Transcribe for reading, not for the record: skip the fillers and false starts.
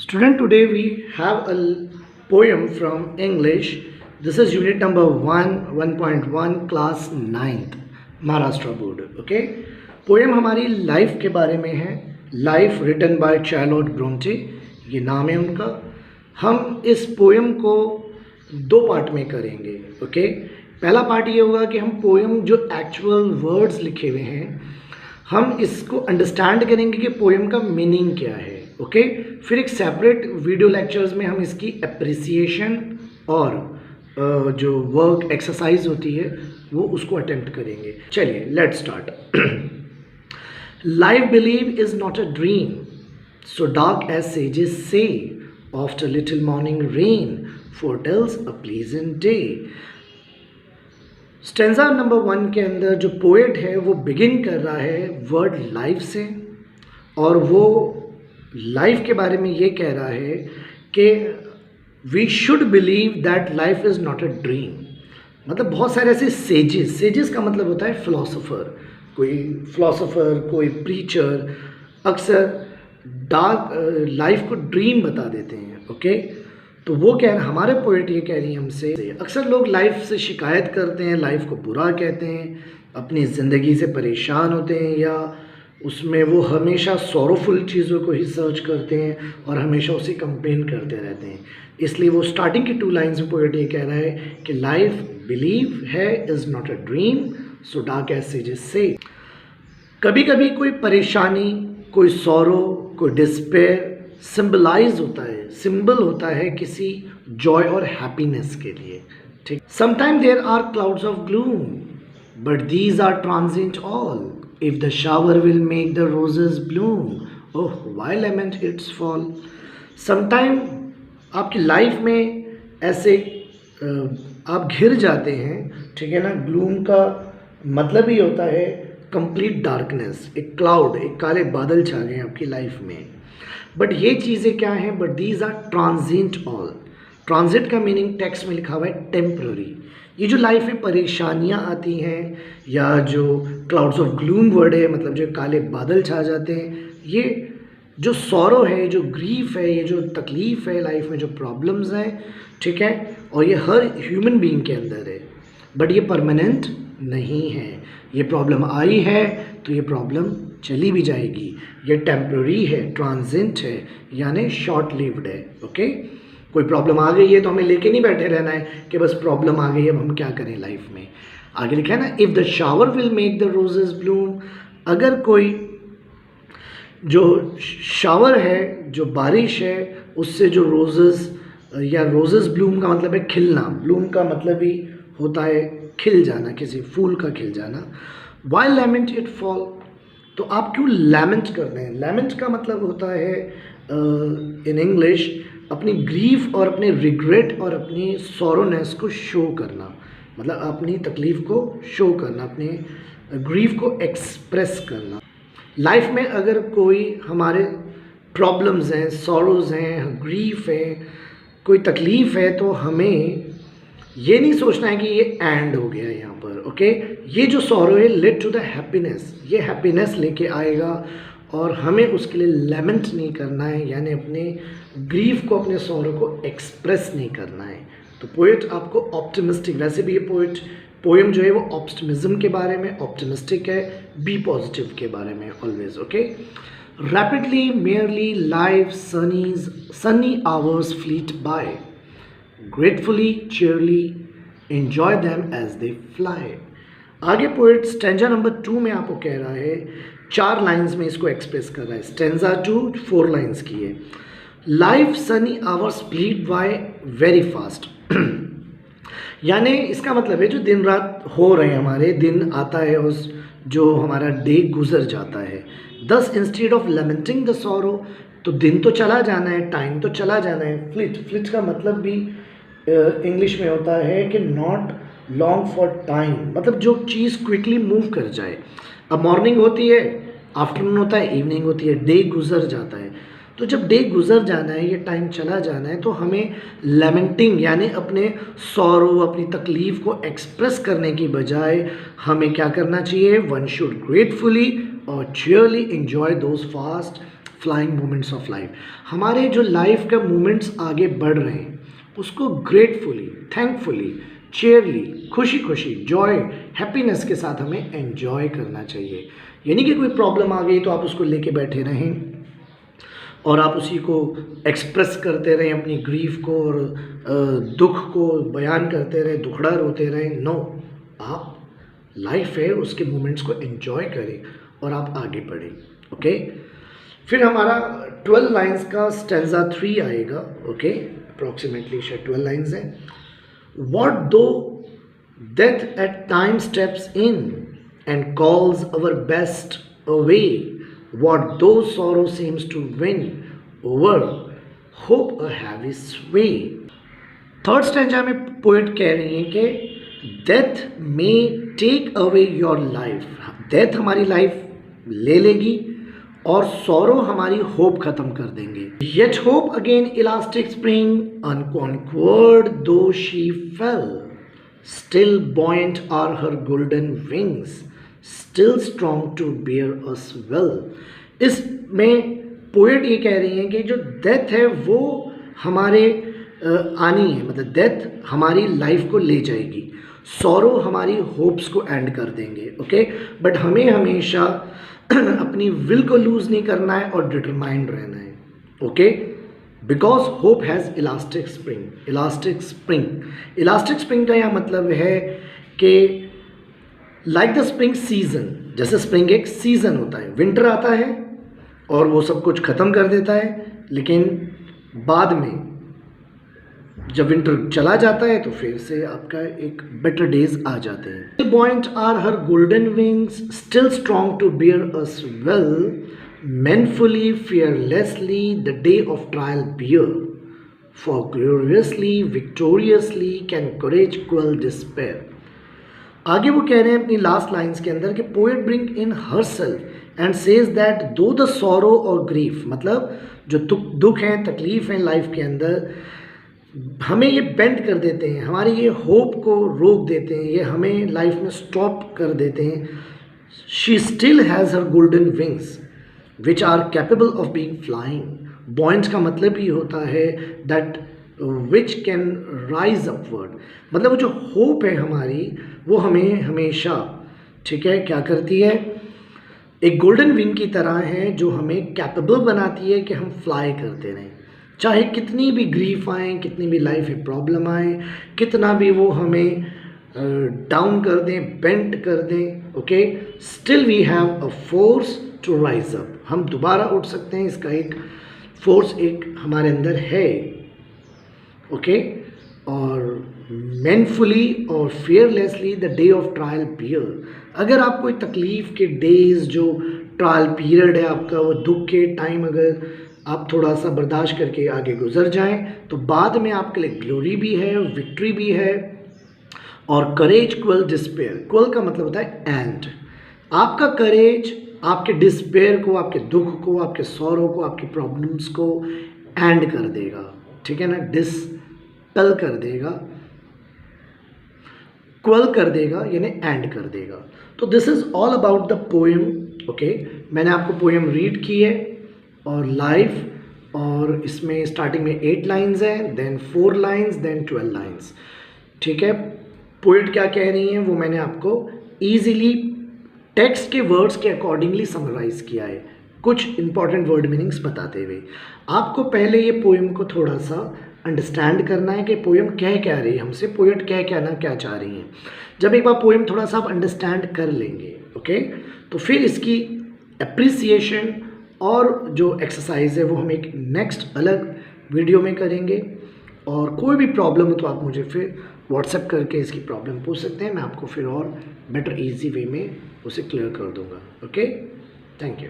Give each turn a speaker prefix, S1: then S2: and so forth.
S1: Student, today we have a poem from English. This is unit number 1.1 class 9th Maharashtra board. Okay, poem हमारी life के बारे में है. Life written by Charlotte Bronte, ये नाम है उनका. हम इस पोएम को दो पार्ट में करेंगे. ओके, पहला पार्ट ये होगा कि हम पोएम जो एक्चुअल वर्ड्स लिखे हुए हैं हम इसको अंडरस्टैंड करेंगे कि पोएम का मीनिंग क्या है. ओके, फिर एक सेपरेट वीडियो लेक्चर्स में हम इसकी अप्रिसिएशन और जो वर्क एक्सरसाइज होती है वो उसको अटेम्प्ट करेंगे. चलिए let's start. Life believe is not a dream, so dark as sages say, after little morning rain foretells a pleasant day. Stanza number 1 के अंदर जो पोएट है वो बिगिन कर रहा है वर्ड लाइफ से, और वो लाइफ के बारे में ये कह रहा है कि we should believe that life is not a dream. मतलब बहुत सारे ऐसे सेजेस का मतलब होता है फिलोसोफर, कोई फिलोसोफर, कोई प्रीचर अक्सर डार्क लाइफ को ड्रीम बता देते हैं. ओके, तो वो कह रहे हैं, हमारे पोएट ये कह रही है हमसे, अक्सर लोग लाइफ से शिकायत करते हैं, लाइफ को बुरा कहते हैं, अपनी ज़िंदगी से परेशान होते हैं, या उसमें वो हमेशा सॉरोफुल चीज़ों को ही सर्च करते हैं और हमेशा उसे कंपेन करते रहते हैं. इसलिए वो स्टार्टिंग की 2 लाइन्स में पोएट ये कह रहा है कि लाइफ बिलीव है is not a dream, so dark as sages say. कभी कभी कोई परेशानी, कोई सॉरो, कोई डिस्पेयर सिंबलाइज होता है, सिंबल होता है किसी जॉय और हैप्पीनेस के लिए. ठीक, sometime there are clouds of gloom but these are transient all. If the shower will make the roses bloom, oh why lament its fall. Sometime आपकी लाइफ में ऐसे आप घिर जाते हैं, ठीक है ना. ग्लूम का मतलब ही होता है कंप्लीट डार्कनेस, एक क्लाउड, एक काले बादल छा गए आपकी लाइफ में. बट ये चीज़ें क्या हैं, but these are transient all. Transit का मीनिंग टेक्स्ट में लिखा हुआ है टेम्पररी. ये जो लाइफ में परेशानियाँ आती हैं, या जो क्लाउड्स ऑफ ग्लूम वर्ड है, मतलब जो काले बादल छा जाते हैं, ये जो सॉरो है, जो ग्रीफ है, ये जो तकलीफ़ है लाइफ में, जो प्रॉब्लम्स हैं, ठीक है, और ये हर ह्यूमन बीइंग के अंदर है. बट ये परमानेंट नहीं है. ये प्रॉब्लम आई है तो ये प्रॉब्लम चली भी जाएगी. ये टेम्पररी है, ट्रांजिएंट है, यानी शॉर्ट लिव्ड है. ओके, कोई प्रॉब्लम आ गई है तो हमें लेके नहीं बैठे रहना है कि बस प्रॉब्लम आ गई अब हम क्या करें लाइफ में. आगे लिखा है ना, if the shower will make the roses Bloom. अगर कोई जो शावर है, जो बारिश है, उससे जो रोजेस, या रोजेस ब्लूम का मतलब है खिलना, ब्लूम का मतलब ही होता है खिल जाना, किसी फूल का खिल जाना. वाई लैमेंट इट फॉल, तो आप क्यों लैमेंट कर रहे हैं. लैमेंट का मतलब होता है इन इंग्लिश अपनी ग्रीफ और अपने रिग्रेट और अपनी सॉरोनेस को शो करना, मतलब अपनी तकलीफ़ को शो करना, अपने ग्रीफ को एक्सप्रेस करना. लाइफ में अगर कोई हमारे प्रॉब्लम्स हैं, सॉरोज़ हैं, ग्रीफ है, कोई तकलीफ़ है, तो हमें ये नहीं सोचना है कि ये एंड हो गया यहाँ पर. ओके, ये जो सॉरो है लेड टू द हैप्पीनेस, ये हैप्पीनेस लेके आएगा, और हमें उसके लिए लेमेंट नहीं करना है, यानी अपने ग्रीफ को, अपने सॉरो को एक्सप्रेस नहीं करना है. तो पोएट आपको ऑप्टिमिस्टिक, वैसे भी ये पोएम जो है वो ऑप्टिमिज्म के बारे में, ऑप्टिमिस्टिक है, बी पॉजिटिव के बारे में always. Okay, rapidly merrily life sunny hours fleet by, gratefully cheerily enjoy them as they fly. आगे पोएट स्टेंजा नंबर 2 में आपको कह रहा है, 4 लाइन्स में इसको एक्सप्रेस कर रहा है. स्टेंजा 2 4 लाइन्स की है. Life sunny hours fleet by very fast, यानी इसका मतलब है जो दिन रात हो रहे हैं, हमारे दिन आता है और जो हमारा डे गुजर जाता है. दस instead of lamenting the sorrow, तो दिन तो चला जाना है, टाइम तो चला जाना है. फ्लिट का मतलब भी इंग्लिश में होता है कि नॉट लॉन्ग फॉर टाइम, मतलब जो चीज़ क्विकली मूव कर जाए. अब मॉर्निंग होती है, आफ्टरनून होता है, इवनिंग होती है, डे गुजर जाता है. तो जब डे गुजर जाना है, ये टाइम चला जाना है, तो हमें लेमेंटिंग यानी अपने सॉरो, अपनी तकलीफ़ को एक्सप्रेस करने की बजाय हमें क्या करना चाहिए, वन शुड ग्रेटफुली और cheerily enjoy those flying moments of life. हमारे जो लाइफ के मोमेंट्स आगे बढ़ रहे हैं उसको ग्रेटफुली, थैंकफुली, चेयरली, खुशी खुशी, जॉय, हैप्पीनेस के साथ हमें एंजॉय करना चाहिए। यानी कि कोई प्रॉब्लम आ गई तो आप उसको लेके बैठे रहें और आप उसी को एक्सप्रेस करते रहें, अपनी ग्रीफ को और दुख को बयान करते रहें, दुखड़ा रोते रहें। नो, आप लाइफ है उसके मोमेंट्स को एंजॉय करें और आप आगे बढ़ें। ओके, फिर हमारा 12 लाइन्स का स्टेंजा 3 आएगा। ओके, अप्रॉक्सीमेटली शायद 12 लाइन्स हैं। What though death at times steps in and calls our best away? What though sorrow seems to win over hope a heavy sway? Third stanza में poet कह रही है कि death may take away your life, death हमारी life ले लेगी और sorrow हमारी होप खत्म कर देंगे। Yet hope again elastic spring, unconquered though she fell, still buoyant are her golden wings, still strong to bear us well। इसमें poet ये कह रही है कि जो डेथ है वो हमारे आनी है, मतलब डेथ हमारी लाइफ को ले जाएगी, सॉरो हमारी होप्स को एंड कर देंगे। ओके, बट हमें हमेशा अपनी विल को लूज नहीं करना है और डिटरमाइंड रहना है। Okay, because hope has elastic spring. Elastic spring, elastic spring का यह मतलब है कि लाइक द स्प्रिंग सीजन, जैसे स्प्रिंग एक सीजन होता है, विंटर आता है और वो सब कुछ ख़त्म कर देता है, लेकिन बाद में जब विंटर चला जाता है तो फिर से आपका एक बेटर डेज आ जाते हैं। Buoyant are her golden wings, still strong to bear us well, manfully fearlessly the day of trial bear, for gloriously victoriously can courage quell despair. आगे वो कह रहे हैं अपनी लास्ट लाइन्स के अंदर कि poet bring in her self and says that दो द सॉरो और ग्रीफ, मतलब जो दुख हैं, तकलीफ हैं लाइफ के अंदर, हमें ये बेंड कर देते हैं, हमारी ये होप को रोक देते हैं, ये हमें लाइफ में स्टॉप कर देते हैं। She still has her golden wings which are capable of being flying. Buoyants का मतलब ही होता है that which can rise upward, मतलब वो जो होप है हमारी वो हमें हमेशा, ठीक है, क्या करती है, एक गोल्डन विंग की तरह है जो हमें कैपेबल बनाती है कि हम फ्लाई करते रहें, चाहे कितनी भी ग्रीफ आए, कितनी भी लाइफ में प्रॉब्लम आए, कितना भी वो हमें डाउन कर दें, बेंट कर दें। Okay, still we have a force to rise up, हम दोबारा उठ सकते हैं, इसका एक फोर्स एक हमारे अंदर है। ओके, और मैनफुली और fearlessly the day of trial bear. अगर आप कोई तकलीफ़ के डेज, जो ट्रायल पीरियड है आपका, वो दुख के टाइम अगर आप थोड़ा सा बर्दाश्त करके आगे गुजर जाएं तो बाद में आपके लिए ग्लोरी भी है, विक्ट्री भी है। और करेज क्वेल डिस्पेयर, क्वेल का मतलब होता है एंड। आपका करेज आपके डिस्पेयर को, आपके दुख को, आपके सौरों को, आपकी प्रॉब्लम्स को एंड कर देगा, ठीक है ना, डिस्पेल कर देगा, क्वेल कर देगा, यानी एंड कर देगा। तो this is all about the poem. Okay, मैंने आपको पोएम रीड की है और लाइफ, और इसमें स्टार्टिंग में 8 लाइन्स हैं, देन 4 लाइन्स, देन 12 लाइन्स। ठीक है, पोएट क्या कह रही हैं वो मैंने आपको ईजिली टेक्स्ट के वर्ड्स के अकॉर्डिंगली समराइज किया है, कुछ इंपॉर्टेंट वर्ड मीनिंग्स बताते हुए। आपको पहले ये पोएम को थोड़ा सा अंडरस्टैंड करना है कि पोएम कह क्या रही है हमसे, पोएट क्या कहना क्या चाह रही हैं। जब एक बार पोएम थोड़ा सा आप अंडरस्टैंड कर लेंगे, ओके, तो फिर इसकी एप्रिसिएशन और जो एक्सरसाइज है वो हम एक नेक्स्ट अलग वीडियो में करेंगे। और कोई भी प्रॉब्लम हो तो आप मुझे फिर व्हाट्सएप करके इसकी प्रॉब्लम पूछ सकते हैं, मैं आपको फिर और बेटर इजी वे में उसे क्लियर कर दूंगा। Okay, thank you.